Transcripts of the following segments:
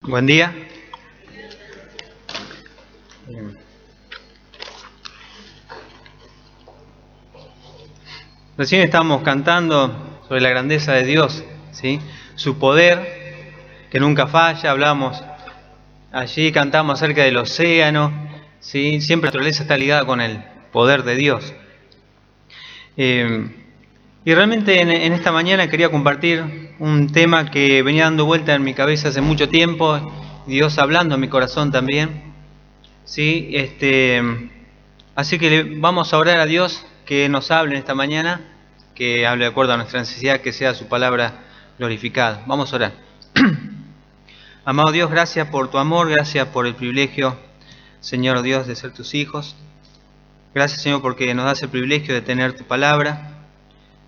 Buen día. Recién estábamos cantando sobre la grandeza de Dios, ¿sí? Su poder, que nunca falla. Hablamos allí, cantamos acerca del océano, ¿sí? Siempre la naturaleza está ligada con el poder de Dios. Y realmente en esta mañana quería compartir un tema que venía dando vuelta en mi cabeza hace mucho tiempo, Dios hablando en mi corazón también, ¿sí? Así que vamos a orar a Dios que nos hable en esta mañana, que hable de acuerdo a nuestra necesidad, que sea su palabra glorificada. Vamos a orar. Amado Dios, gracias por tu amor, gracias por el privilegio, Señor Dios, de ser tus hijos. Gracias, Señor, porque nos das el privilegio de tener tu palabra.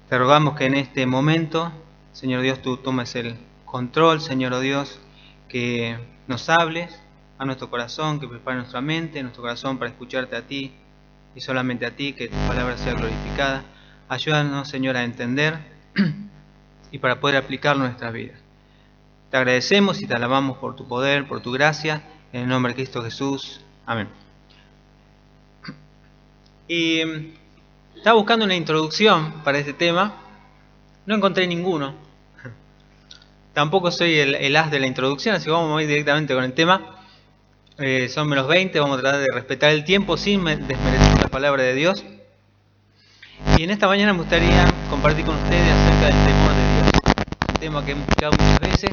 Te rogamos que en este momento, Señor Dios, tú tomes el control, Señor Dios, que nos hables a nuestro corazón, que prepare nuestra mente, nuestro corazón para escucharte a ti y solamente a ti, que tu palabra sea glorificada. Ayúdanos, Señor, a entender y para poder aplicarlo en nuestras vidas. Te agradecemos y te alabamos por tu poder, por tu gracia, en el nombre de Cristo Jesús. Amén. Y estaba buscando una introducción para este tema, no encontré ninguno. Tampoco soy el as de la introducción, así que vamos a ir directamente con el tema. Son menos 20, vamos a tratar de respetar el tiempo sin desmerecer la palabra de Dios. Y en esta mañana me gustaría compartir con ustedes acerca del temor de Dios. Un tema que hemos escuchado muchas veces,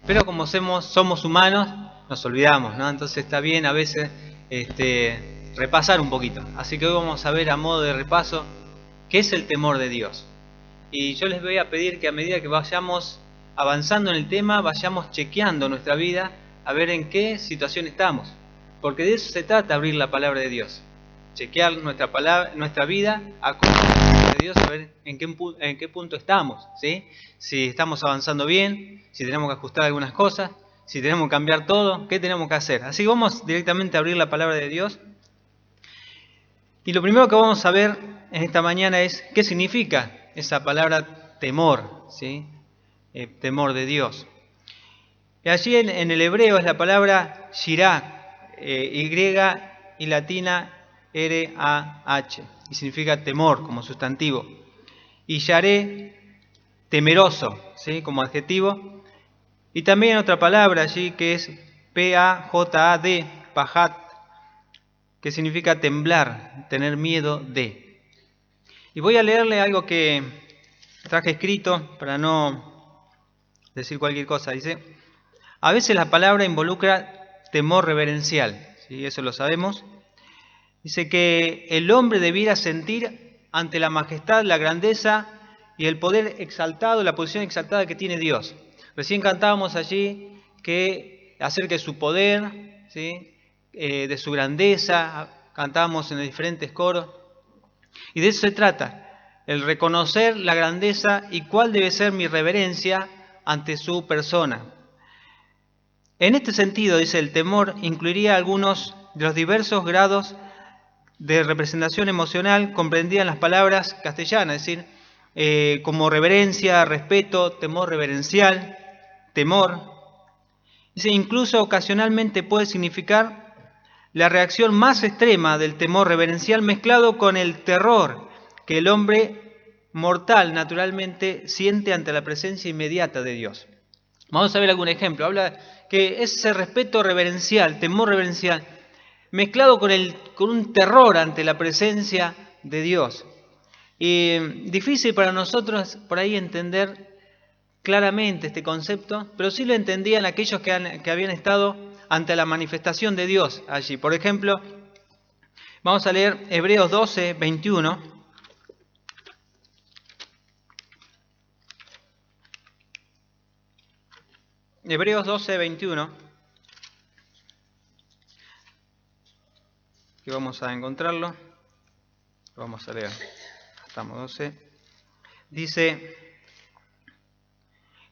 pero como somos humanos, nos olvidamos, ¿no? Entonces está bien a veces repasar un poquito. Así que hoy vamos a ver a modo de repaso qué es el temor de Dios. Y yo les voy a pedir que a medida que vayamos avanzando en el tema, vayamos chequeando nuestra vida a ver en qué situación estamos. Porque de eso se trata, abrir la palabra de Dios. Chequear nuestra vida a cómo de Dios, a ver en qué punto estamos, ¿sí? Si estamos avanzando bien, si tenemos que ajustar algunas cosas, si tenemos que cambiar todo, ¿qué tenemos que hacer? Así que vamos directamente a abrir la palabra de Dios. Y lo primero que vamos a ver en esta mañana es qué significa esa palabra temor, ¿sí? Temor de Dios. Y allí en el hebreo es la palabra shirah, Y y latina R-A-H, y significa temor como sustantivo. Y yaré, temeroso, ¿sí? Como adjetivo. Y también otra palabra allí que es P-A-J-A-D, pajat, que significa temblar, tener miedo de. Y voy a leerle algo que traje escrito para no decir cualquier cosa. Dice: a veces la palabra involucra temor reverencial, ¿sí? Eso lo sabemos. Dice que el hombre debiera sentir ante la majestad, la grandeza y el poder exaltado, la posición exaltada que tiene Dios. Recién cantábamos allí que acerca de su poder, ¿sí? De su grandeza, cantábamos en los diferentes coros. Y de eso se trata, el reconocer la grandeza y cuál debe ser mi reverencia ante su persona. En este sentido, dice, el temor incluiría algunos de los diversos grados de representación emocional comprendida en las palabras castellanas, es decir, como reverencia, respeto, temor reverencial, temor. Dice, incluso ocasionalmente puede significar la reacción más extrema del temor reverencial mezclado con el terror que el hombre mortal naturalmente siente ante la presencia inmediata de Dios. Vamos a ver algún ejemplo. Habla que ese respeto reverencial, temor reverencial, mezclado con un terror ante la presencia de Dios. Y difícil para nosotros por ahí entender claramente este concepto, pero sí lo entendían aquellos que habían estado ante la manifestación de Dios allí. Por ejemplo, vamos a leer Hebreos 12, 21. Hebreos 12, 21. Aquí vamos a encontrarlo. Vamos a leer. Estamos 12. Dice: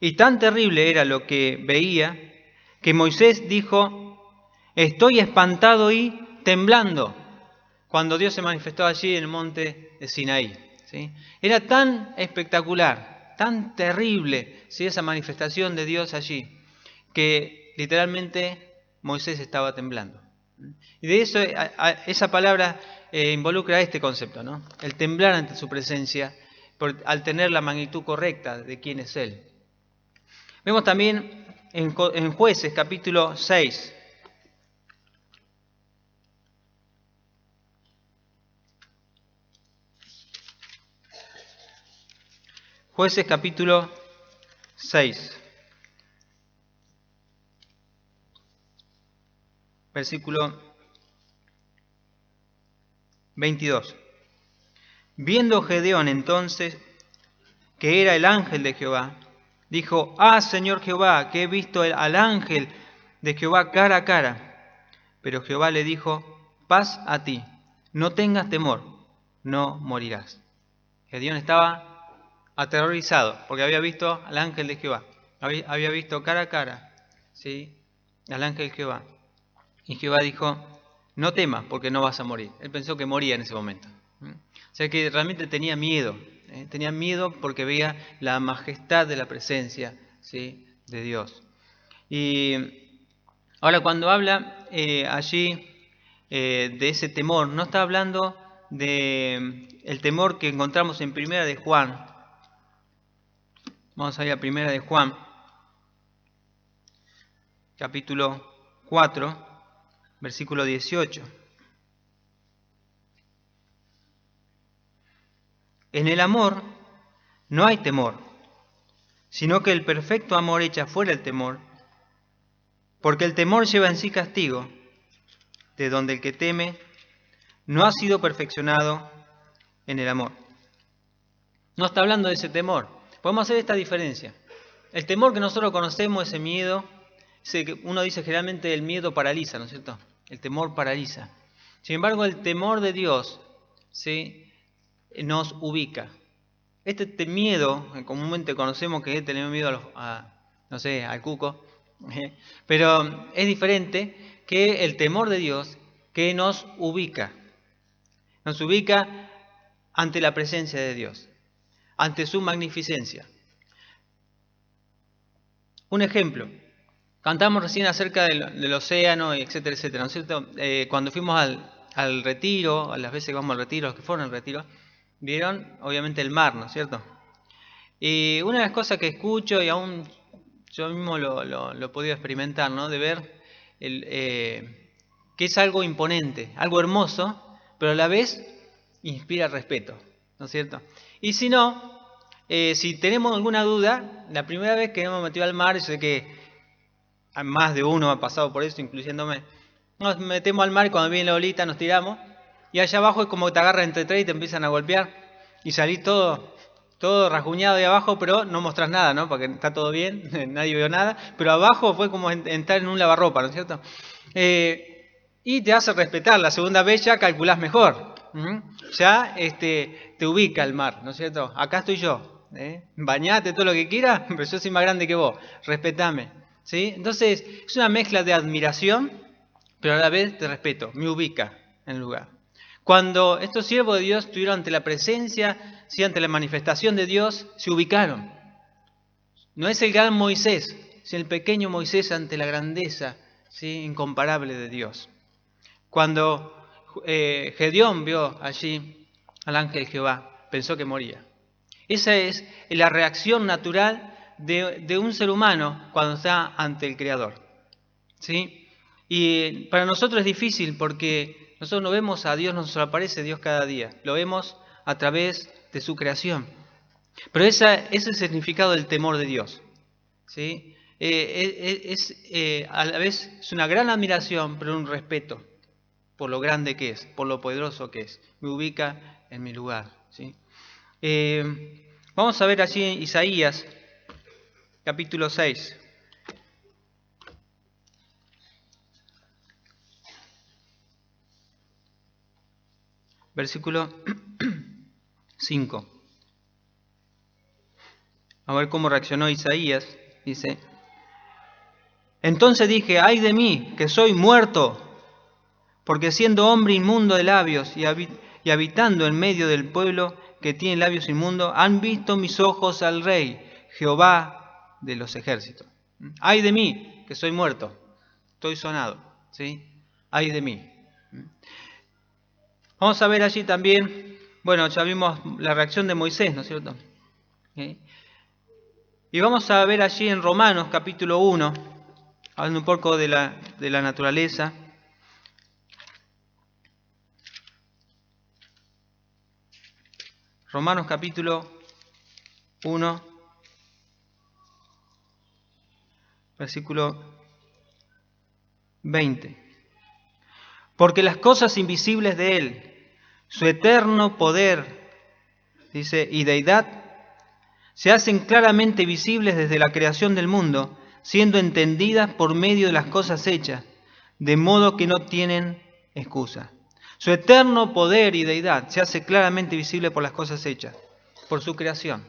y tan terrible era lo que veía, que Moisés dijo: estoy espantado y temblando, cuando Dios se manifestó allí en el monte de Sinaí, ¿sí? Era tan espectacular, tan terrible, ¿sí? Esa manifestación de Dios allí, que literalmente Moisés estaba temblando. Y de eso, esa palabra involucra este concepto, ¿no? El temblar ante su presencia, al tener la magnitud correcta de quién es Él. Vemos también en Jueces capítulo 6. Jueces capítulo 6. Versículo 22. Viendo Gedeón entonces que era el ángel de Jehová, dijo: Ah, Señor Jehová, que he visto al ángel de Jehová cara a cara. Pero Jehová le dijo: Paz a ti, no tengas temor, no morirás. Gedeón estaba aterrorizado porque había visto al ángel de Jehová. Había visto cara a cara, ¿sí?, al ángel de Jehová. Y Jehová dijo: no temas, porque no vas a morir. Él pensó que moría en ese momento. O sea que realmente tenía miedo. Tenía miedo porque veía la majestad de la presencia, ¿sí?, de Dios. Y ahora cuando habla allí de ese temor, no está hablando de el temor que encontramos en Primera de Juan. Vamos a ir a Primera de Juan, capítulo 4. Versículo 18. En el amor no hay temor, sino que el perfecto amor echa fuera el temor, porque el temor lleva en sí castigo, de donde el que teme no ha sido perfeccionado en el amor. No está hablando de ese temor. Podemos hacer esta diferencia. El temor que nosotros conocemos, ese miedo, uno dice generalmente el miedo paraliza, ¿no es cierto? El temor paraliza. Sin embargo, el temor de Dios, ¿sí?, nos ubica. Este miedo, que comúnmente conocemos que es tener miedo al cuco, pero es diferente que el temor de Dios, que nos ubica. Nos ubica ante la presencia de Dios, ante su magnificencia. Un ejemplo. Cantamos recién acerca del océano, etcétera, etcétera, ¿no es cierto? Cuando fuimos al retiro, a las veces que vamos al retiro, los que fueron al retiro, vieron obviamente el mar, ¿no es cierto? Y una de las cosas que escucho, y aún yo mismo lo he podido experimentar, ¿no?, de ver que es algo imponente, algo hermoso, pero a la vez inspira respeto, ¿no es cierto? Y si no, si tenemos alguna duda, la primera vez que hemos metido al mar, yo sé que más de uno ha pasado por eso, incluyéndome, nos metemos al mar y cuando viene la olita nos tiramos, y allá abajo es como que te agarran entre tres y te empiezan a golpear, y salís todo rasguñado de abajo, pero no mostrás nada, ¿no?, porque está todo bien, nadie vio nada, pero abajo fue como entrar en un lavarropa, ¿no es cierto? Y te hace respetar, la segunda vez ya calculás mejor, ya te ubica el mar, ¿no es cierto? Acá estoy yo, bañate todo lo que quieras, pero yo soy más grande que vos, respetame, ¿sí? Entonces es una mezcla de admiración, pero a la vez de respeto, me ubica en el lugar. Cuando estos siervos de Dios estuvieron ante la presencia, ¿sí?, ante la manifestación de Dios, se ubicaron. No es el gran Moisés, es el pequeño Moisés ante la grandeza, ¿sí?, incomparable de Dios. Cuando Gedeón vio allí al ángel de Jehová, pensó que moría. Esa es la reacción natural de un ser humano cuando está ante el Creador, ¿sí? Y para nosotros es difícil porque nosotros no vemos a Dios, nos aparece Dios cada día. Lo vemos a través de su creación. Pero ese es el significado del temor de Dios, ¿sí? A la vez es una gran admiración, pero un respeto por lo grande que es, por lo poderoso que es. Me ubica en mi lugar, ¿sí? Vamos a ver allí en Isaías, capítulo 6. Versículo 5. A ver cómo reaccionó Isaías. Dice: entonces dije, ay de mí, que soy muerto, porque siendo hombre inmundo de labios y habitando en medio del pueblo que tiene labios inmundos, han visto mis ojos al Rey, Jehová de los ejércitos. Ay de mí, que soy muerto, estoy sonado, ¿sí? Ay de mí. Vamos a ver allí también, bueno, ya vimos la reacción de Moisés, ¿no es cierto? ¿Sí? Y vamos a ver allí en Romanos capítulo 1, hablando un poco de la naturaleza. Romanos capítulo 1, versículo 20. Porque las cosas invisibles de Él, su eterno poder, dice, y deidad, se hacen claramente visibles desde la creación del mundo, siendo entendidas por medio de las cosas hechas, de modo que no tienen excusa. Su eterno poder y deidad se hace claramente visible por las cosas hechas, por su creación.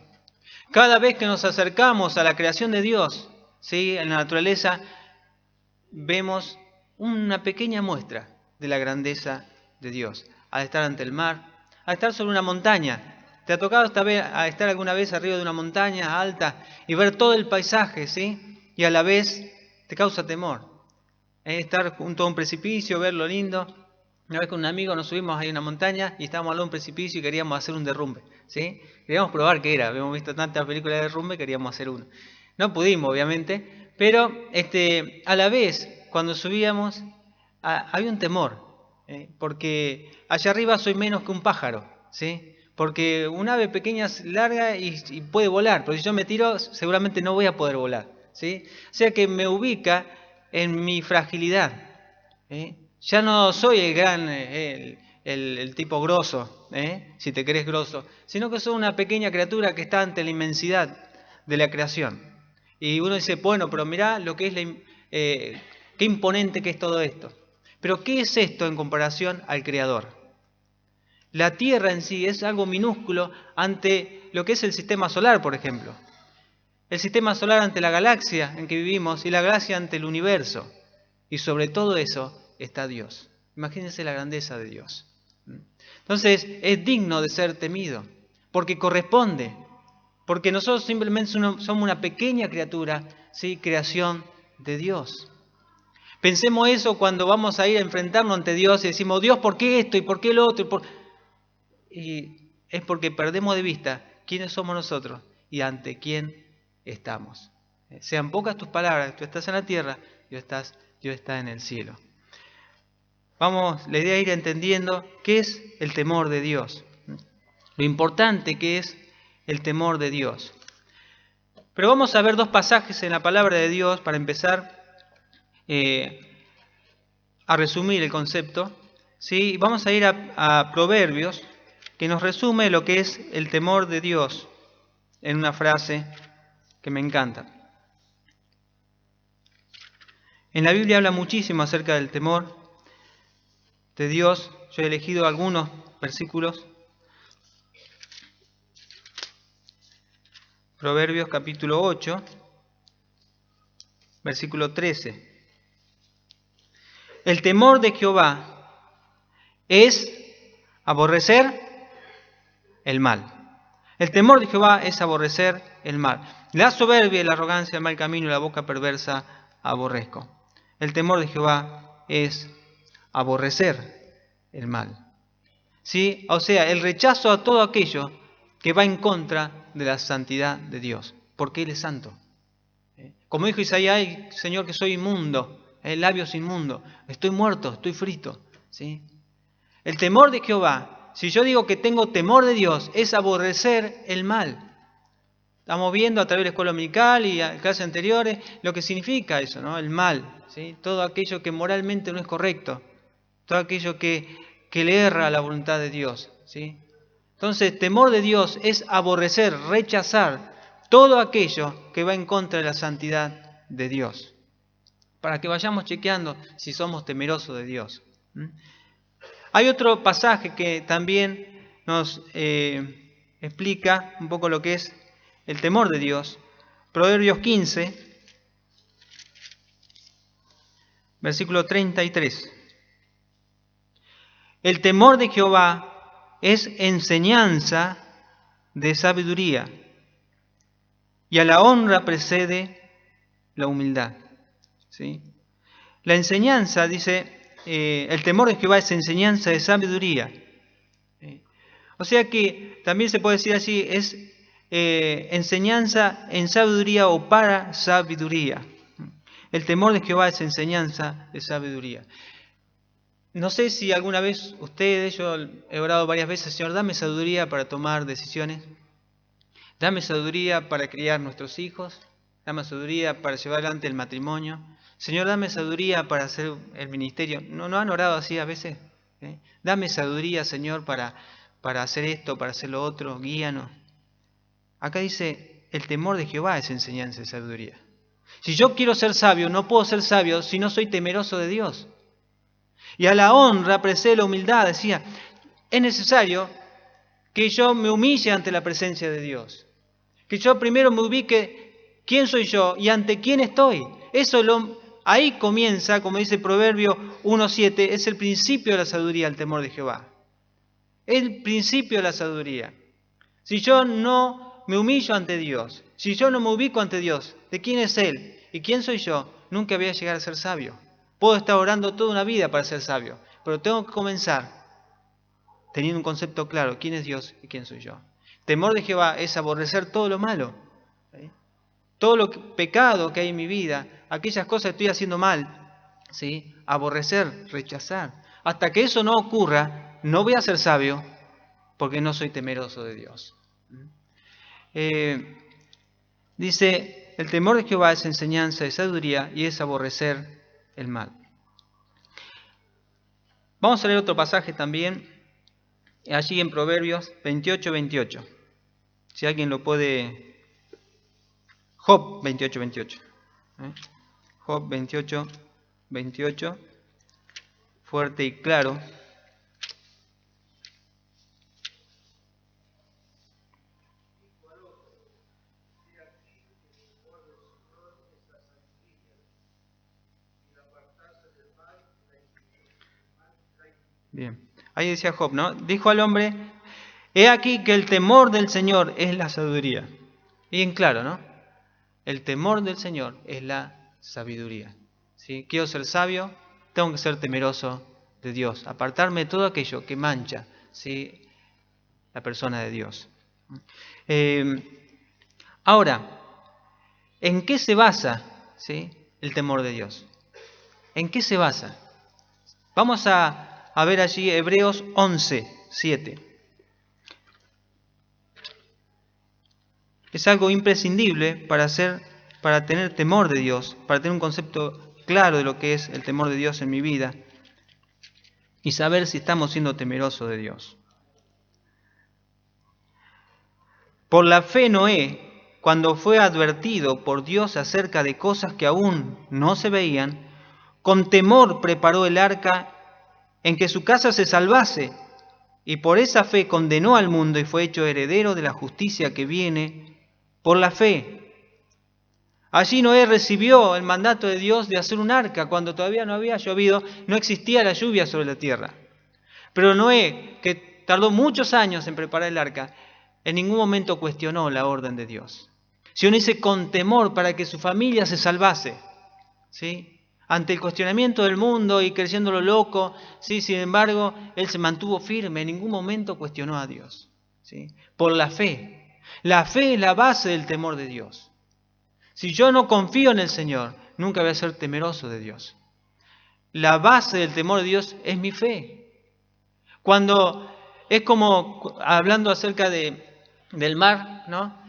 Cada vez que nos acercamos a la creación de Dios, ¿sí?, en la naturaleza, vemos una pequeña muestra de la grandeza de Dios. Al estar ante el mar, al estar sobre una montaña. ¿Te ha tocado estar alguna vez arriba de una montaña alta y ver todo el paisaje, ¿sí? Y a la vez te causa temor. Estar junto a un precipicio, ver lo lindo. Una vez con un amigo nos subimos ahí a una montaña y estábamos al lado de un precipicio y queríamos hacer un derrumbe, ¿sí? Queríamos probar qué era. Habíamos visto tantas películas de derrumbe, queríamos hacer uno. No pudimos, obviamente, pero a la vez, cuando subíamos, había un temor, porque allá arriba soy menos que un pájaro, ¿sí? Porque un ave pequeña es larga y puede volar, pero si yo me tiro seguramente no voy a poder volar, ¿sí? O sea que me ubica en mi fragilidad. Ya no soy el gran, el tipo grosso, si te crees grosso, sino que soy una pequeña criatura que está ante la inmensidad de la creación. Y uno dice, bueno, pero mirá lo que es qué imponente que es todo esto. Pero ¿qué es esto en comparación al Creador? La Tierra en sí es algo minúsculo ante lo que es el sistema solar, por ejemplo. El sistema solar ante la galaxia en que vivimos y la galaxia ante el universo. Y sobre todo eso está Dios. Imagínense la grandeza de Dios. Entonces es digno de ser temido, porque corresponde, porque nosotros simplemente somos una pequeña criatura, ¿sí?, creación de Dios. Pensemos eso cuando vamos a ir a enfrentarnos ante Dios y decimos, Dios, ¿por qué esto y por qué lo otro? Y es porque perdemos de vista quiénes somos nosotros y ante quién estamos. Sean pocas tus palabras, tú estás en la tierra, Dios está en el cielo. La idea es ir entendiendo qué es el temor de Dios, lo importante que es el temor de Dios. Pero vamos a ver dos pasajes en la palabra de Dios para empezar a resumir el concepto. ¿Sí? Vamos a ir a Proverbios, que nos resume lo que es el temor de Dios en una frase que me encanta. En la Biblia habla muchísimo acerca del temor de Dios. Yo he elegido algunos versículos. Proverbios capítulo 8, versículo 13. El temor de Jehová es aborrecer el mal. El temor de Jehová es aborrecer el mal. La soberbia y la arrogancia, el mal camino y la boca perversa aborrezco. El temor de Jehová es aborrecer el mal. ¿Sí? O sea, el rechazo a todo aquello que va en contra de la santidad de Dios, porque Él es santo. Como dijo Isaías, ay, Señor, que soy inmundo, labios inmundos, estoy muerto, estoy frito. ¿Sí? El temor de Jehová, si yo digo que tengo temor de Dios, es aborrecer el mal. Estamos viendo a través de la escuela dominical y a clases anteriores lo que significa eso, ¿no? El mal, ¿sí? Todo aquello que moralmente no es correcto, todo aquello que le erra a la voluntad de Dios, ¿sí? Entonces, temor de Dios es aborrecer, rechazar todo aquello que va en contra de la santidad de Dios, para que vayamos chequeando si somos temerosos de Dios. Hay otro pasaje que también nos explica un poco lo que es el temor de Dios. Proverbios 15, versículo 33. El temor de Jehová es enseñanza de sabiduría, y a la honra precede la humildad. ¿sí? La enseñanza, dice, el temor de Jehová es enseñanza de sabiduría. O sea que también se puede decir así, es enseñanza en sabiduría o para sabiduría. El temor de Jehová es enseñanza de sabiduría. No sé si alguna vez ustedes, yo he orado varias veces, Señor, dame sabiduría para tomar decisiones, dame sabiduría para criar nuestros hijos, dame sabiduría para llevar adelante el matrimonio, Señor, dame sabiduría para hacer el ministerio. ¿No han orado así a veces? Dame sabiduría, Señor, para hacer esto, para hacer lo otro, guíanos. Acá dice, el temor de Jehová es enseñanza de sabiduría. Si yo quiero ser sabio, no puedo ser sabio si no soy temeroso de Dios. Y a la honra precede la humildad. Decía, es necesario que yo me humille ante la presencia de Dios. Que yo primero me ubique quién soy yo y ante quién estoy. Ahí comienza, como dice Proverbio 1:7, es el principio de la sabiduría, el temor de Jehová. El principio de la sabiduría. Si yo no me humillo ante Dios, si yo no me ubico ante Dios, de quién es Él y quién soy yo, nunca voy a llegar a ser sabio. Puedo estar orando toda una vida para ser sabio, pero tengo que comenzar teniendo un concepto claro, quién es Dios y quién soy yo. Temor de Jehová es aborrecer todo lo malo, ¿sí? Todo lo pecado que hay en mi vida, aquellas cosas que estoy haciendo mal, ¿sí? Aborrecer, rechazar. Hasta que eso no ocurra, no voy a ser sabio porque no soy temeroso de Dios. Dice, el temor de Jehová es enseñanza de sabiduría y es aborrecer el mal. Vamos a leer otro pasaje también, allí en Proverbios 28:28. Si alguien lo puede... Job 28:28. Job 28:28. Fuerte y claro. Bien. Ahí decía Job, ¿no? Dijo al hombre, he aquí que el temor del Señor es la sabiduría. Y en claro, ¿no? El temor del Señor es la sabiduría. ¿Sí? Quiero ser sabio, tengo que ser temeroso de Dios. Apartarme de todo aquello que mancha, ¿sí? La persona de Dios. Ahora, ¿en qué se basa, ¿sí? El temor de Dios? ¿En qué se basa? Vamos a ver allí Hebreos 11:7. Es algo imprescindible para tener temor de Dios, para tener un concepto claro de lo que es el temor de Dios en mi vida y saber si estamos siendo temerosos de Dios. Por la fe Noé, cuando fue advertido por Dios acerca de cosas que aún no se veían, con temor preparó el arca en que su casa se salvase, y por esa fe condenó al mundo y fue hecho heredero de la justicia que viene por la fe. Allí Noé recibió el mandato de Dios de hacer un arca cuando todavía no había llovido, no existía la lluvia sobre la tierra. Pero Noé, que tardó muchos años en preparar el arca, en ningún momento cuestionó la orden de Dios. Sino hizo con temor para que su familia se salvase, ¿sí? Ante el cuestionamiento del mundo y creyéndolo loco, ¿sí? Sin embargo, él se mantuvo firme, en ningún momento cuestionó a Dios, ¿sí? Por la fe. La fe es la base del temor de Dios. Si yo no confío en el Señor, nunca voy a ser temeroso de Dios. La base del temor de Dios es mi fe. Cuando es como hablando acerca del mar, ¿no?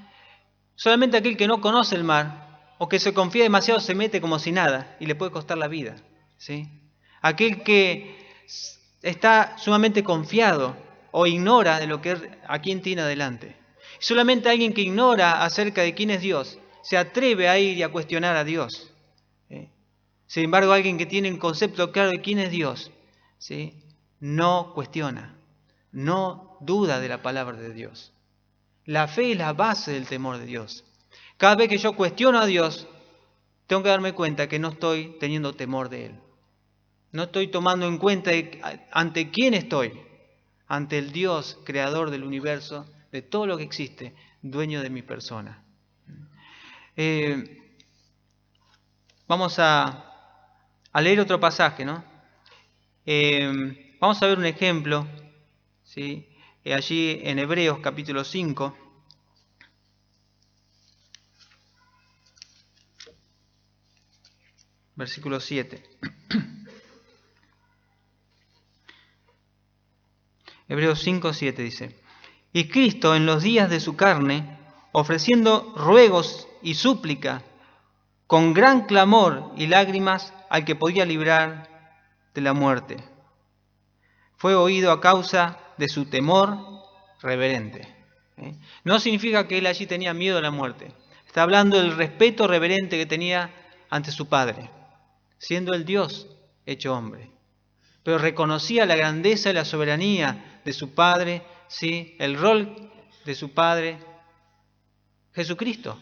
Solamente aquel que no conoce el mar o que se confía demasiado se mete como si nada y le puede costar la vida, ¿sí? Aquel que está sumamente confiado o ignora de lo que a quién tiene adelante. Solamente alguien que ignora acerca de quién es Dios se atreve a ir y a cuestionar a Dios. ¿Sí? Sin embargo, alguien que tiene un concepto claro de quién es Dios, ¿sí? No cuestiona, no duda de la palabra de Dios. La fe es la base del temor de Dios. Cada vez que yo cuestiono a Dios, tengo que darme cuenta que no estoy teniendo temor de Él. No estoy tomando en cuenta ante quién estoy. Ante el Dios, creador del universo, de todo lo que existe, dueño de mi persona. Vamos a a leer otro pasaje, ¿no? Vamos a ver un ejemplo, ¿sí? Allí en Hebreos capítulo 5. Versículo 7. Hebreos 5, 7 dice: Y Cristo en los días de su carne, ofreciendo ruegos y súplica, con gran clamor y lágrimas al que podía librar de la muerte, fue oído a causa de su temor reverente. No significa que él allí tenía miedo a la muerte. Está hablando del respeto reverente que tenía ante su Padre, siendo el Dios hecho hombre. Pero reconocía la grandeza y la soberanía de su Padre, ¿sí? El rol de su Padre, Jesucristo.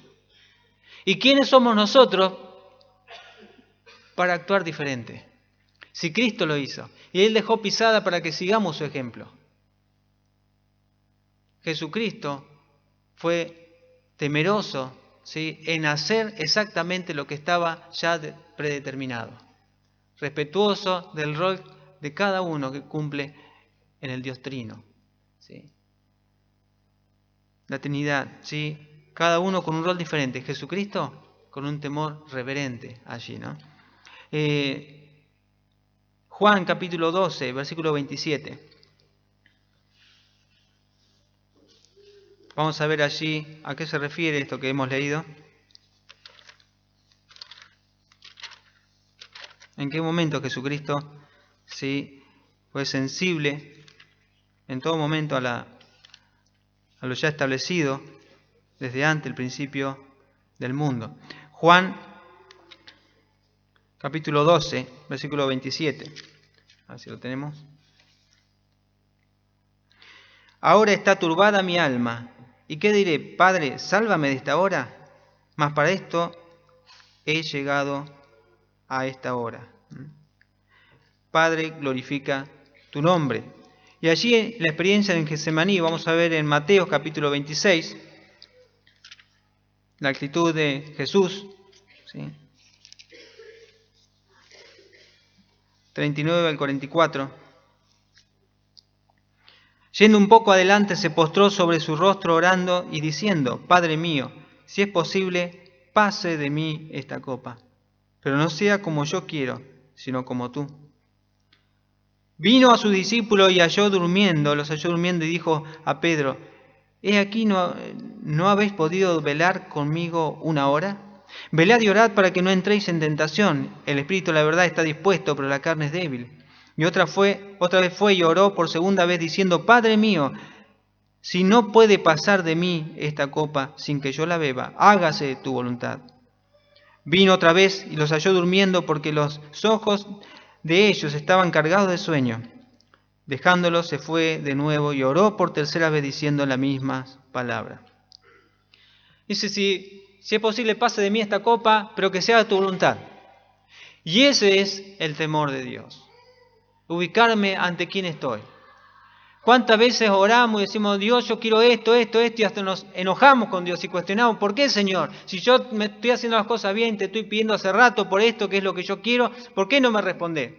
¿Y quiénes somos nosotros para actuar diferente? Si Cristo lo hizo, y Él dejó pisada para que sigamos su ejemplo. Jesucristo fue temeroso, ¿sí?, en hacer exactamente lo que estaba ya predeterminado. Respetuoso del rol de cada uno que cumple en el Dios Trino, ¿sí? La Trinidad, ¿sí? Cada uno con un rol diferente. Jesucristo con un temor reverente allí, ¿no? Juan capítulo 12, versículo 27. Vamos a ver allí a qué se refiere esto que hemos leído. ¿En qué momento Jesucristo, sí, fue sensible en todo momento a lo ya establecido desde antes el principio del mundo? Juan capítulo 12, versículo 27. A ver si lo tenemos. Ahora está turbada mi alma. ¿Y qué diré? Padre, sálvame de esta hora. Mas para esto he llegado a esta hora. Padre, glorifica tu nombre. Y allí la experiencia en Getsemaní, vamos a ver en Mateo capítulo 26, la actitud de Jesús, ¿sí? 39 al 44. Yendo un poco adelante, se postró sobre su rostro orando y diciendo: Padre mío, si es posible, pase de mí esta copa, pero no sea como yo quiero, sino como tú. Vino a sus discípulos y los halló durmiendo y dijo a Pedro: ¿He aquí no habéis podido velar conmigo una hora? Velad y orad para que no entréis en tentación. El espíritu, la verdad, está dispuesto, pero la carne es débil. Y otra vez fue y oró por segunda vez diciendo: Padre mío, si no puede pasar de mí esta copa sin que yo la beba, hágase tu voluntad. Vino otra vez y los halló durmiendo porque los ojos de ellos estaban cargados de sueño. Dejándolos se fue de nuevo y oró por tercera vez diciendo la misma palabra. Dice: si es posible, pase de mí esta copa, pero que se haga tu voluntad. Y ese es el temor de Dios. Ubicarme ante quién estoy. ¿Cuántas veces oramos y decimos: Dios, yo quiero esto, y hasta nos enojamos con Dios y cuestionamos: ¿por qué, Señor? Si yo me estoy haciendo las cosas bien, te estoy pidiendo hace rato por esto, que es lo que yo quiero, ¿por qué no me respondés?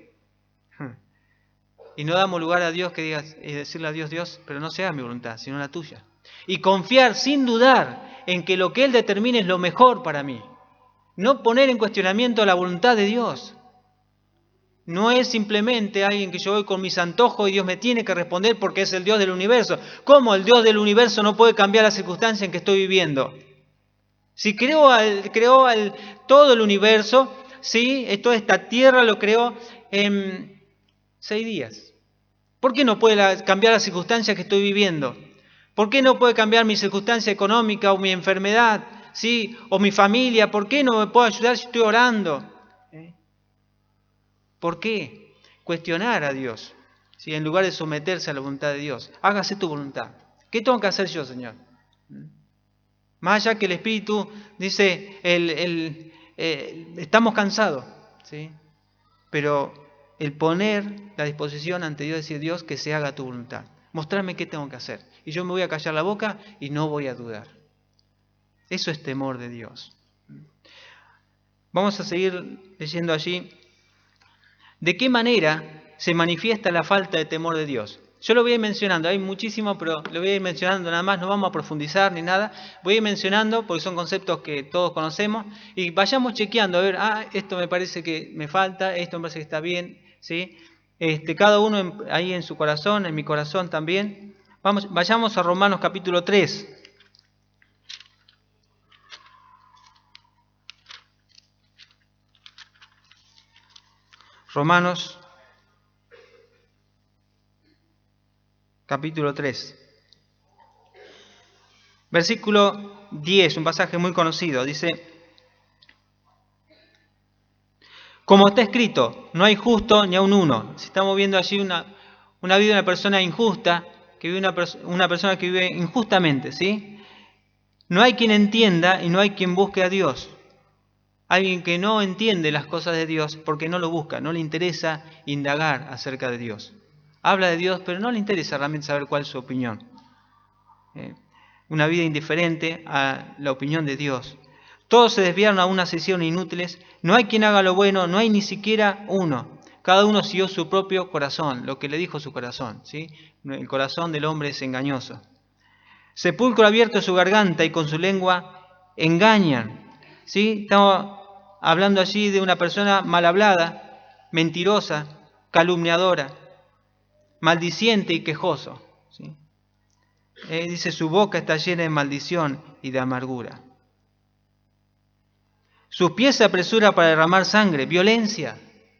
Y no damos lugar a Dios que digas, y decirle a Dios: Dios, pero no sea mi voluntad, sino la tuya. Y confiar sin dudar en que lo que Él determine es lo mejor para mí. No poner en cuestionamiento la voluntad de Dios. No es simplemente alguien que yo voy con mis antojos y Dios me tiene que responder porque es el Dios del universo. ¿Cómo el Dios del universo no puede cambiar la circunstancia en que estoy viviendo? Si creó todo el universo, ¿sí? Toda esta tierra lo creó en 6 días. ¿Por qué no puede cambiar la circunstancia que estoy viviendo? ¿Por qué no puede cambiar mi circunstancia económica o mi enfermedad, ¿sí? O mi familia? ¿Por qué no me puede ayudar si estoy orando? ¿Por qué? Cuestionar a Dios, ¿sí? En lugar de someterse a la voluntad de Dios. Hágase tu voluntad. ¿Qué tengo que hacer yo, Señor? Más allá que el Espíritu dice, estamos cansados, ¿sí? Pero el poner la disposición ante Dios, decir: Dios, que se haga tu voluntad. Mostrarme qué tengo que hacer. Y yo me voy a callar la boca y no voy a dudar. Eso es temor de Dios. Vamos a seguir leyendo allí ¿De qué manera se manifiesta la falta de temor de Dios? Yo lo voy a ir mencionando, hay muchísimo, pero lo voy a ir mencionando nada más, no vamos a profundizar ni nada. Voy a ir mencionando porque son conceptos que todos conocemos y vayamos chequeando, a ver, esto me parece que me falta, esto me parece que está bien, ¿sí? Cada uno ahí en su corazón, en mi corazón también. Vayamos a Romanos capítulo 3. Romanos capítulo 3. Versículo 10, un pasaje muy conocido, dice: como está escrito, no hay justo ni aun uno. Si estamos viendo allí una vida de una persona injusta, que vive una persona que vive injustamente, ¿sí? No hay quien entienda y no hay quien busque a Dios. Alguien que no entiende las cosas de Dios porque no lo busca, no le interesa indagar acerca de Dios. Habla de Dios, pero no le interesa realmente saber cuál es su opinión. Una vida indiferente a la opinión de Dios. Todos se desviaron a una sesión inútiles. No hay quien haga lo bueno, no hay ni siquiera uno. Cada uno siguió su propio corazón, lo que le dijo su corazón, ¿sí? El corazón del hombre es engañoso. Sepulcro abierto su garganta y con su lengua engañan. ¿Sí? Estamos hablando allí de una persona mal hablada, mentirosa, calumniadora, maldiciente y quejoso. ¿Sí? Dice, su boca está llena de maldición y de amargura. Sus pies se apresura para derramar sangre, violencia,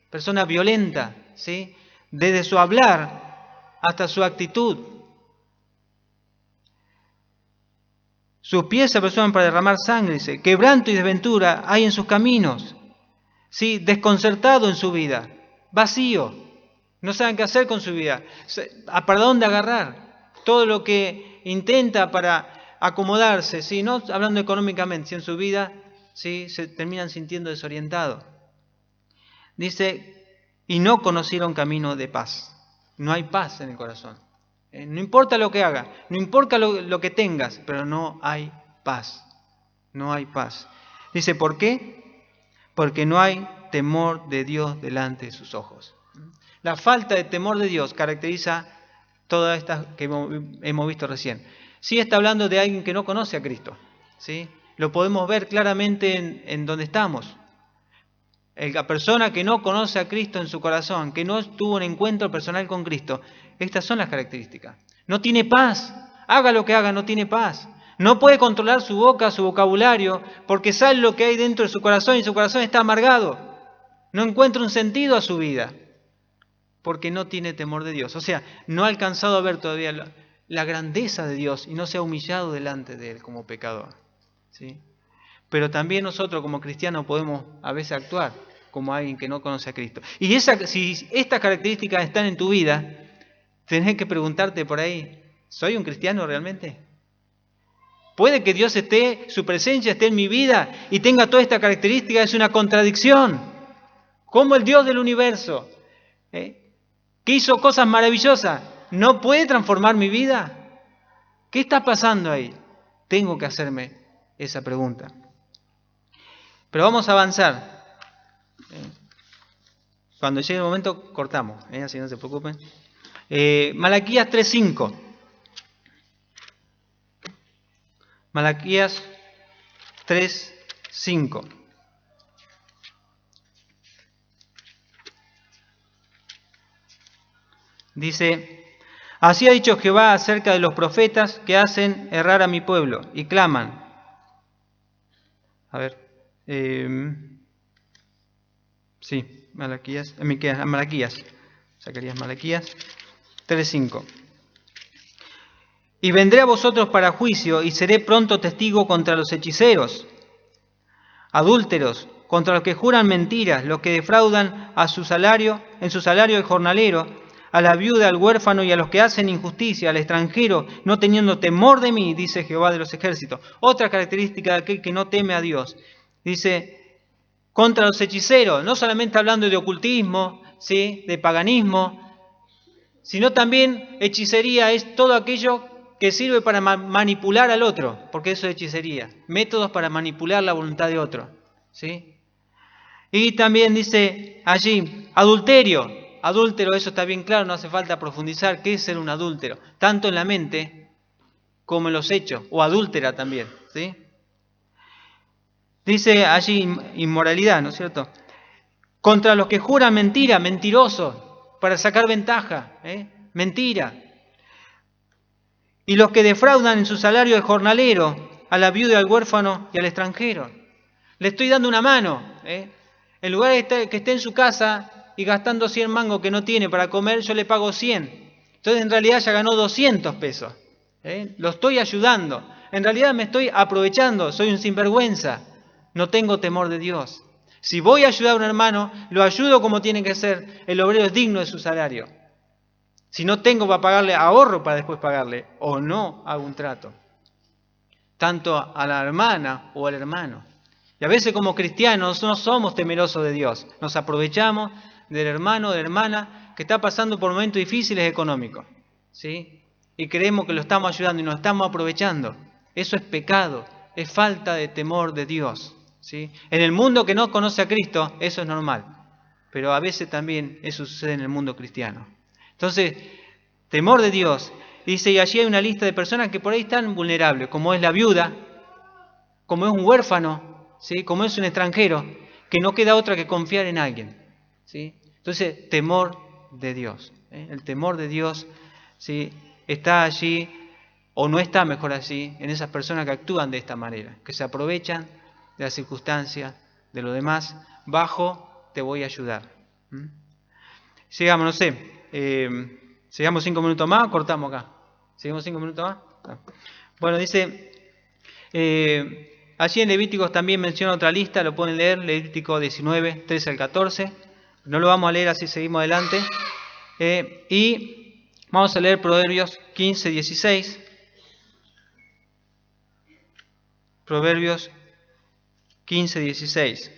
persona violenta, ¿sí? Desde su hablar hasta su actitud. Sus pies se apresuran para derramar sangre, dice, quebranto y desventura hay en sus caminos, ¿sí? Desconcertado en su vida, vacío, no saben qué hacer con su vida, para dónde agarrar, todo lo que intenta para acomodarse, ¿sí? No hablando económicamente, sino en su vida, ¿sí? Se terminan sintiendo desorientados. Dice, y no conocieron camino de paz, no hay paz en el corazón. No importa lo que haga, no importa lo que tengas, pero no hay paz. No hay paz. Dice, ¿por qué? Porque no hay temor de Dios delante de sus ojos. La falta de temor de Dios caracteriza todas estas que hemos visto recién. Sí está hablando de alguien que no conoce a Cristo. ¿Sí? Lo podemos ver claramente en donde estamos. La persona que no conoce a Cristo en su corazón, que no tuvo un encuentro personal con Cristo, estas son las características. No tiene paz, haga lo que haga, no tiene paz. No puede controlar su boca, su vocabulario, porque sabe lo que hay dentro de su corazón y su corazón está amargado. No encuentra un sentido a su vida, porque no tiene temor de Dios. O sea, no ha alcanzado a ver todavía la grandeza de Dios y no se ha humillado delante de Él como pecador. ¿Sí? Pero también nosotros como cristianos podemos a veces actuar como alguien que no conoce a Cristo. Y si estas características están en tu vida, tenés que preguntarte por ahí, ¿soy un cristiano realmente? Puede que Dios su presencia esté en mi vida y tenga toda esta característica, es una contradicción. Como el Dios del universo, que hizo cosas maravillosas, ¿no puede transformar mi vida? ¿Qué está pasando ahí? Tengo que hacerme esa pregunta. Pero vamos a avanzar. Cuando llegue el momento cortamos, así no se preocupen. Malaquías 3:5. Malaquías 3:5. Dice, así ha dicho Jehová acerca de los profetas que hacen errar a mi pueblo y claman. A ver, sí, Malaquías, Zacarías, Malaquías 3:5. Y vendré a vosotros para juicio y seré pronto testigo contra los hechiceros, adúlteros, contra los que juran mentiras, los que defraudan en su salario el jornalero, a la viuda, al huérfano y a los que hacen injusticia, al extranjero, no teniendo temor de mí, dice Jehová de los ejércitos. Otra característica de aquel que no teme a Dios. Dice, contra los hechiceros, no solamente hablando de ocultismo, ¿sí? De paganismo, sino también hechicería es todo aquello que sirve para manipular al otro, porque eso es hechicería, métodos para manipular la voluntad de otro, ¿sí? Y también dice allí, adulterio. Adúltero, eso está bien claro, no hace falta profundizar. ¿Qué es ser un adúltero? Tanto en la mente como en los hechos, o adúltera también, ¿sí? Dice allí inmoralidad, ¿no es cierto? Contra los que juran mentira, mentirosos, para sacar ventaja, mentira. Y los que defraudan en su salario al jornalero, a la viuda, al huérfano y al extranjero. Le estoy dando una mano. En lugar de que esté en su casa y gastando 100 mangos que no tiene para comer, yo le pago 100. Entonces en realidad ya ganó 200 pesos. Lo estoy ayudando. En realidad me estoy aprovechando, soy un sinvergüenza. No tengo temor de Dios. Si voy a ayudar a un hermano, lo ayudo como tiene que ser. El obrero es digno de su salario. Si no tengo para pagarle, ahorro para después pagarle. O no hago un trato. Tanto a la hermana o al hermano. Y a veces como cristianos no somos temerosos de Dios. Nos aprovechamos del hermano o de la hermana que está pasando por momentos difíciles económicos. ¿Sí? Y creemos que lo estamos ayudando y nos estamos aprovechando. Eso es pecado. Es falta de temor de Dios. ¿Sí? En el mundo que no conoce a Cristo, eso es normal. Pero a veces también eso sucede en el mundo cristiano. Entonces, temor de Dios. Dice, y allí hay una lista de personas que por ahí están vulnerables, como es la viuda, como es un huérfano, ¿sí? Como es un extranjero, que no queda otra que confiar en alguien. ¿Sí? Entonces, temor de Dios. El temor de Dios, ¿sí? Está allí, o no está mejor así, en esas personas que actúan de esta manera, que se aprovechan de las circunstancias, de lo demás, bajo te voy a ayudar. Sigamos, no sé, sigamos 5 minutos más, cortamos acá. ¿Seguimos 5 minutos más? No. Bueno, dice, allí en Levíticos también menciona otra lista, lo pueden leer, Levítico 19, 13 al 14. No lo vamos a leer, así seguimos adelante. Y vamos a leer Proverbios 15, 16. Proverbios 15, 16.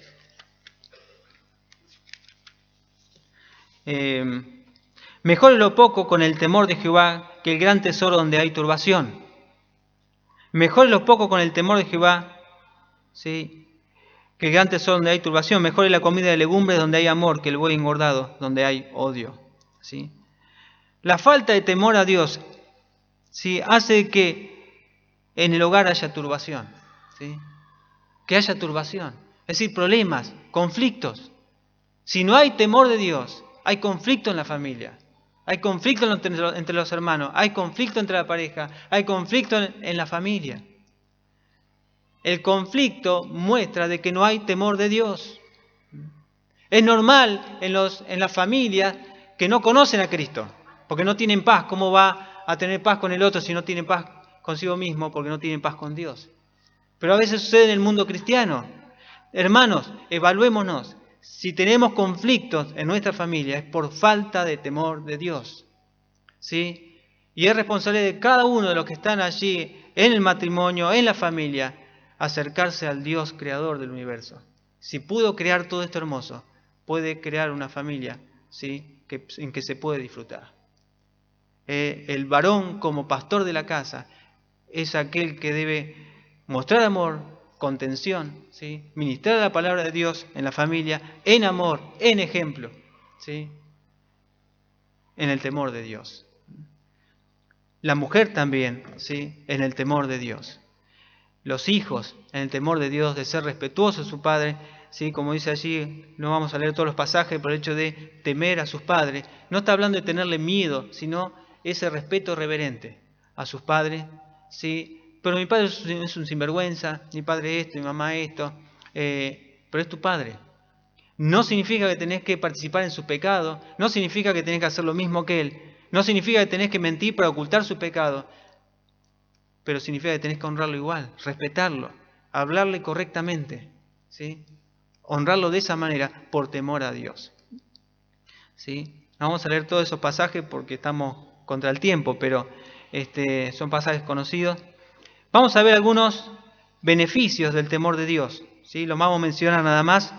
Mejor es lo poco con el temor de Jehová que el gran tesoro donde hay turbación. Mejor es lo poco con el temor de Jehová, ¿sí? Que el gran tesoro donde hay turbación. Mejor es la comida de legumbres donde hay amor que el buey engordado donde hay odio. ¿Sí? La falta de temor a Dios, ¿sí? Hace que en el hogar haya turbación. ¿Sí? Que haya turbación. Es decir, problemas, conflictos. Si no hay temor de Dios, hay conflicto en la familia. Hay conflicto entre los hermanos, hay conflicto entre la pareja, hay conflicto en la familia. El conflicto muestra de que no hay temor de Dios. Es normal en las familias que no conocen a Cristo, porque no tienen paz. ¿Cómo va a tener paz con el otro si no tienen paz consigo mismo? Porque no tienen paz con Dios. Pero a veces sucede en el mundo cristiano. Hermanos, evaluémonos. Si tenemos conflictos en nuestra familia es por falta de temor de Dios. ¿Sí? Y es responsabilidad de cada uno de los que están allí en el matrimonio, en la familia, acercarse al Dios creador del universo. Si pudo crear todo esto hermoso, puede crear una familia, ¿sí? En que se puede disfrutar. El varón como pastor de la casa es aquel que debe mostrar amor, contención, ¿sí? Ministrar la palabra de Dios en la familia, en amor, en ejemplo, ¿sí? En el temor de Dios. La mujer también, ¿sí? En el temor de Dios. Los hijos, en el temor de Dios, de ser respetuosos de su padre, ¿sí? Como dice allí, no vamos a leer todos los pasajes, por el hecho de temer a sus padres. No está hablando de tenerle miedo, sino ese respeto reverente a sus padres, ¿sí? Pero mi padre es un sinvergüenza, mi padre esto, mi mamá esto, pero es tu padre. No significa que tenés que participar en su pecado, no significa que tenés que hacer lo mismo que él, no significa que tenés que mentir para ocultar su pecado, pero significa que tenés que honrarlo igual, respetarlo, hablarle correctamente, ¿sí? Honrarlo de esa manera por temor a Dios. ¿Sí? Vamos a leer todos esos pasajes porque estamos contra el tiempo, pero son pasajes conocidos. Vamos a ver algunos beneficios del temor de Dios. ¿Sí? Lo vamos a mencionar nada más.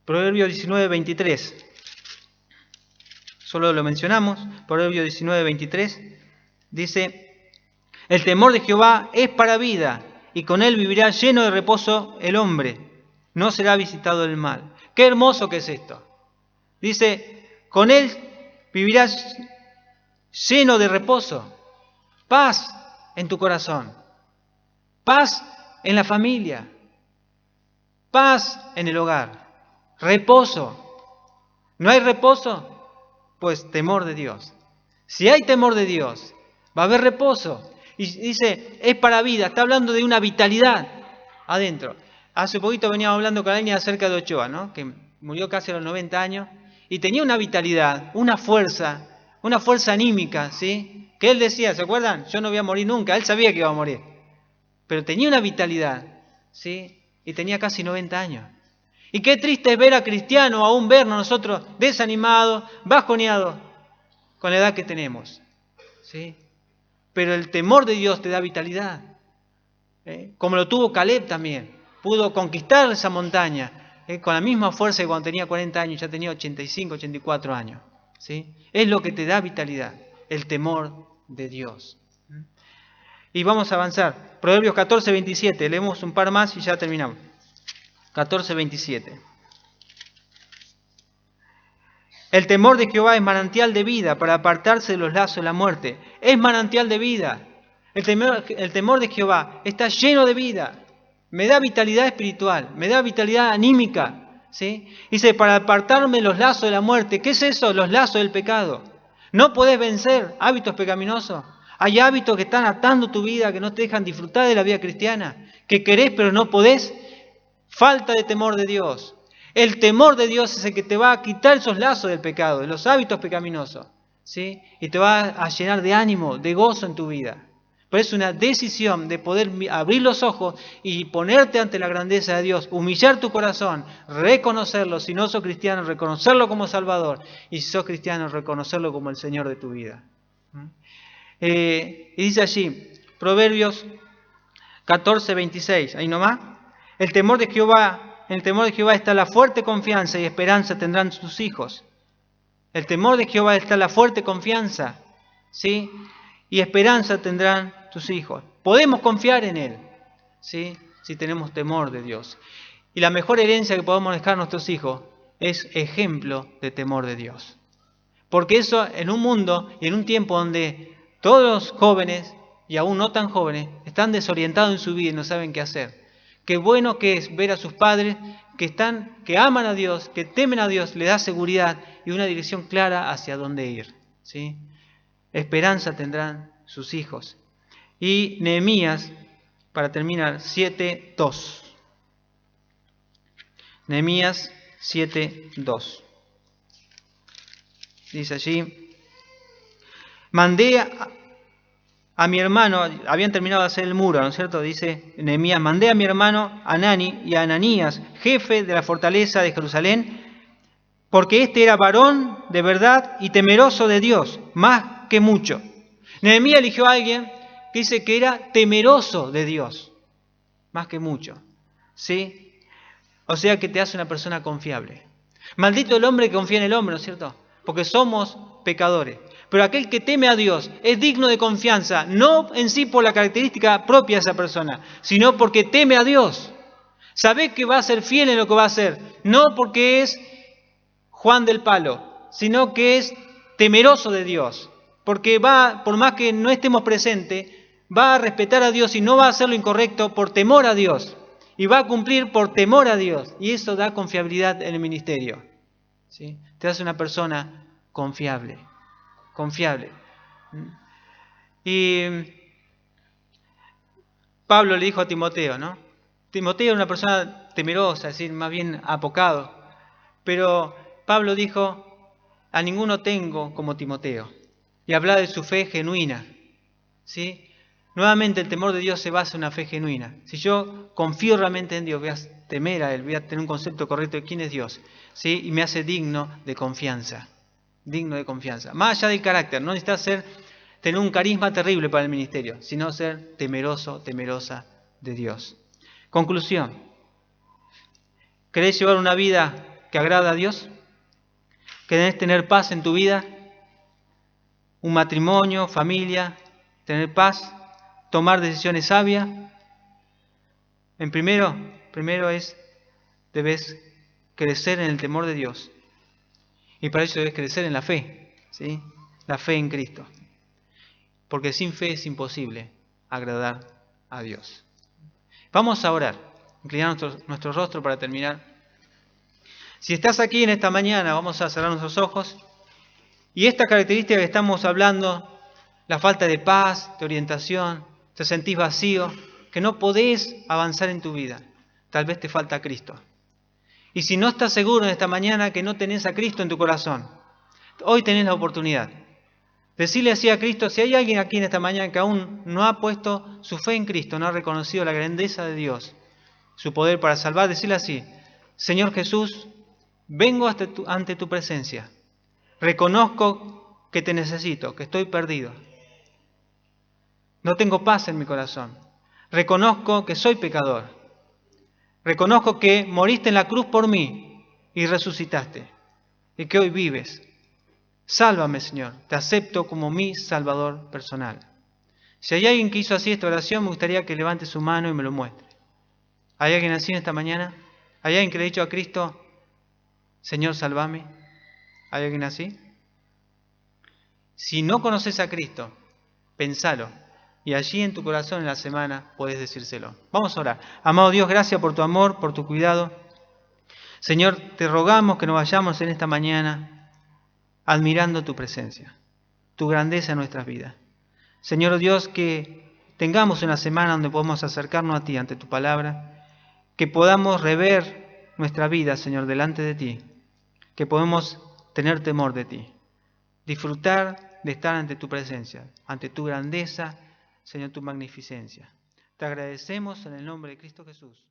Proverbios 19, 23. Solo lo mencionamos. Proverbios 19, 23. Dice, el temor de Jehová es para vida, y con él vivirá lleno de reposo el hombre. no será visitado el mal. Qué hermoso que es esto. Dice, con él vivirás lleno de reposo, paz en tu corazón, paz en la familia, paz en el hogar, reposo. ¿No hay reposo? Pues temor de Dios. Si hay temor de Dios, va a haber reposo. Y dice, es para vida, está hablando de una vitalidad adentro. Hace poquito veníamos hablando con alguien acerca de Ochoa, ¿no? Que murió casi a los 90 años y tenía una vitalidad, una fuerza anímica, ¿sí? Que él decía, ¿se acuerdan? Yo no voy a morir nunca, él sabía que iba a morir. Pero tenía una vitalidad, ¿sí? Y tenía casi 90 años. Y qué triste es ver a cristianos, aún vernos nosotros desanimados, bajoneados, con la edad que tenemos, ¿sí? Pero el temor de Dios te da vitalidad, como lo tuvo Caleb también. Pudo conquistar esa montaña con la misma fuerza que cuando tenía 40 años, ya tenía 85, 84 años, ¿sí? Es lo que te da vitalidad, el temor de Dios. Y vamos a avanzar. Proverbios 14, 27. Leemos un par más y ya terminamos. 14, 27. El temor de Jehová es manantial de vida para apartarse de los lazos de la muerte. Es manantial de vida. El temor de Jehová está lleno de vida. Me da vitalidad espiritual, me da vitalidad anímica, ¿sí? Dice, para apartarme de los lazos de la muerte. ¿Qué es eso? Los lazos del pecado. No podés vencer hábitos pecaminosos. Hay hábitos que están atando tu vida, que no te dejan disfrutar de la vida cristiana, que querés pero no podés. Falta de temor de Dios. El temor de Dios es el que te va a quitar esos lazos del pecado, de los hábitos pecaminosos, ¿sí? Y te va a llenar de ánimo, de gozo en tu vida. Pero es una decisión de poder abrir los ojos y ponerte ante la grandeza de Dios, humillar tu corazón, reconocerlo, si no sos cristiano, reconocerlo como Salvador, y si sos cristiano, reconocerlo como el Señor de tu vida. Y dice allí, Proverbios 14, 26, ahí nomás, en el temor de Jehová está la fuerte confianza y esperanza tendrán sus hijos. El temor de Jehová está la fuerte confianza, ¿sí? Y esperanza tendrán tus hijos. Podemos confiar en Él, ¿sí? Si tenemos temor de Dios. Y la mejor herencia que podemos dejar a nuestros hijos es ejemplo de temor de Dios. Porque eso en un mundo y en un tiempo donde todos los jóvenes y aún no tan jóvenes están desorientados en su vida y no saben qué hacer. Qué bueno que es ver a sus padres que aman a Dios, que temen a Dios, les da seguridad y una dirección clara hacia dónde ir, ¿sí? Esperanza tendrán sus hijos. Y Nehemías, para terminar, 7:2. Nehemías 7:2. Dice allí, mandé a mi hermano, habían terminado de hacer el muro, ¿no es cierto? Dice Nehemías, mandé a mi hermano Hanani y a Ananías, jefe de la fortaleza de Jerusalén, porque este era varón de verdad y temeroso de Dios, más que mucho. Nehemías eligió a alguien que dice que era temeroso de Dios, más que mucho, ¿sí? O sea que te hace una persona confiable. Maldito el hombre que confía en el hombre, ¿no es cierto? Porque somos pecadores. Pero aquel que teme a Dios es digno de confianza, no en sí por la característica propia de esa persona, sino porque teme a Dios. Sabe que va a ser fiel en lo que va a hacer, no porque es Juan del Palo, sino que es temeroso de Dios. Porque va, por más que no estemos presentes, va a respetar a Dios y no va a hacer lo incorrecto por temor a Dios. Y va a cumplir por temor a Dios. Y eso da confiabilidad en el ministerio, ¿sí? Te hace una persona confiable. Y Pablo le dijo a Timoteo, ¿no? Timoteo era una persona temerosa, es decir, más bien apocado. Pero Pablo dijo, a ninguno tengo como Timoteo. Y habla de su fe genuina, ¿sí? Nuevamente el temor de Dios se basa en una fe genuina. Si yo confío realmente en Dios, voy a temer a Él, voy a tener un concepto correcto de quién es Dios, ¿sí? Y me hace digno de confianza. Digno de confianza. Más allá del carácter, no necesitas tener un carisma terrible para el ministerio, sino ser temerosa de Dios. Conclusión. ¿Querés llevar una vida que agrada a Dios? ¿Querés tener paz en tu vida? Un matrimonio, familia, tener paz, tomar decisiones sabias. Primero es debes crecer en el temor de Dios. Y para ello debes crecer en la fe, ¿sí? La fe en Cristo. Porque sin fe es imposible agradar a Dios. Vamos a orar, inclinar nuestro rostro para terminar. Si estás aquí en esta mañana, vamos a cerrar nuestros ojos. Y esta característica que estamos hablando, la falta de paz, de orientación, te sentís vacío, que no podés avanzar en tu vida. Tal vez te falta Cristo. Y si no estás seguro en esta mañana que no tenés a Cristo en tu corazón, hoy tenés la oportunidad. Decirle así a Cristo, si hay alguien aquí en esta mañana que aún no ha puesto su fe en Cristo, no ha reconocido la grandeza de Dios, su poder para salvar, decirle así: Señor Jesús, vengo ante tu presencia. Reconozco que te necesito, que estoy perdido. No tengo paz en mi corazón. Reconozco que soy pecador. Reconozco que moriste en la cruz por mí y resucitaste. Y que hoy vives. Sálvame, Señor. Te acepto como mi Salvador personal. Si hay alguien que hizo así esta oración, me gustaría que levante su mano y me lo muestre. ¿Hay alguien así en esta mañana? ¿Hay alguien que le ha dicho a Cristo, Señor, sálvame? ¿Hay alguien así? Si no conoces a Cristo, pensalo. Y allí en tu corazón en la semana puedes decírselo. Vamos a orar. Amado Dios, gracias por tu amor, por tu cuidado. Señor, te rogamos que nos vayamos en esta mañana admirando tu presencia, tu grandeza en nuestras vidas. Señor Dios, que tengamos una semana donde podamos acercarnos a ti ante tu palabra, que podamos rever nuestra vida, Señor, delante de ti, que podamos tener temor de ti, disfrutar de estar ante tu presencia, ante tu grandeza, Señor, tu magnificencia. Te agradecemos en el nombre de Cristo Jesús.